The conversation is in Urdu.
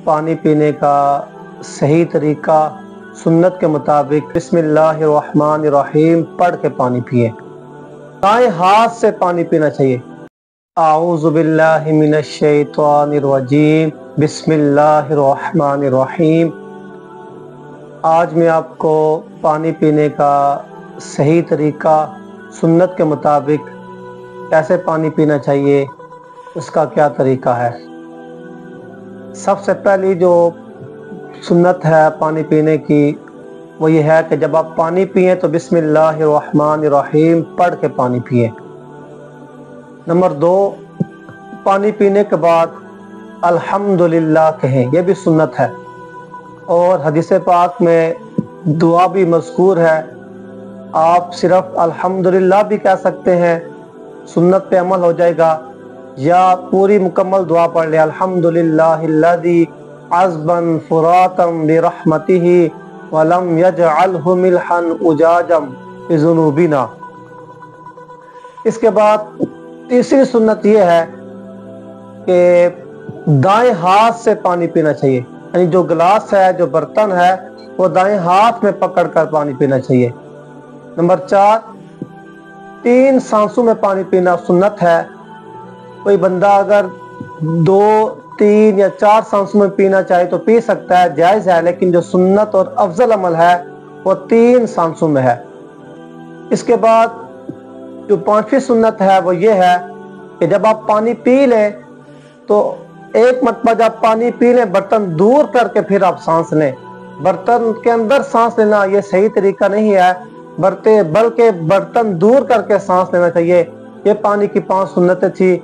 پانی پینے کا صحیح طریقہ سنت کے مطابق بسم اللہ الرحمن الرحیم پڑھ کے پانی پیئے۔ دائیں ہاتھ سے پانی پینا چاہیے۔ اعوذ باللہ من الشیطان الرجیم بسم اللہ الرحمن الرحیم۔ آج میں آپ کو پانی پینے کا صحیح طریقہ سنت کے مطابق کیسے پانی پینا چاہیے، اس کا کیا طریقہ ہے۔ سب سے پہلی جو سنت ہے پانی پینے کی وہ یہ ہے کہ جب آپ پانی پئیں تو بسم اللہ الرحمن الرحیم پڑھ کے پانی پئیں۔ نمبر 2، پانی پینے کے بعد الحمدللہ کہیں، یہ بھی سنت ہے، اور حدیث پاک میں دعا بھی مذکور ہے۔ آپ صرف الحمدللہ بھی کہہ سکتے ہیں، سنت پہ عمل ہو جائے گا، یا پوری مکمل دعا پڑھ لیں، الحمدللہ الذی عذبا فراتا برحمتہ ولم یجعلہ ملحا اجاجا بذنوبنا۔ اس کے بعد تیسری سنت یہ ہے کہ دائیں ہاتھ سے پانی پینا چاہیے، یعنی جو گلاس ہے، جو برتن ہے، وہ دائیں ہاتھ میں پکڑ کر پانی پینا چاہیے۔ نمبر 4، 3 سانسوں میں پانی پینا سنت ہے۔ کوئی بندہ اگر 2، 3 یا 4 سانسوں میں پینا چاہے تو پی سکتا ہے، جائز ہے، لیکن جو سنت اور افضل عمل ہے وہ 3 سانسوں میں ہے۔ اس کے بعد جو 5ویں سنت ہے وہ یہ ہے کہ جب آپ پانی پی لیں تو ایک مرتبہ جب پانی پی لیں برتن دور کر کے پھر آپ سانس لیں۔ برتن کے اندر سانس لینا یہ صحیح طریقہ نہیں ہے، بلکہ برتن دور کر کے سانس لینا چاہیے۔ یہ پانی کی 5 سنتیں تھی۔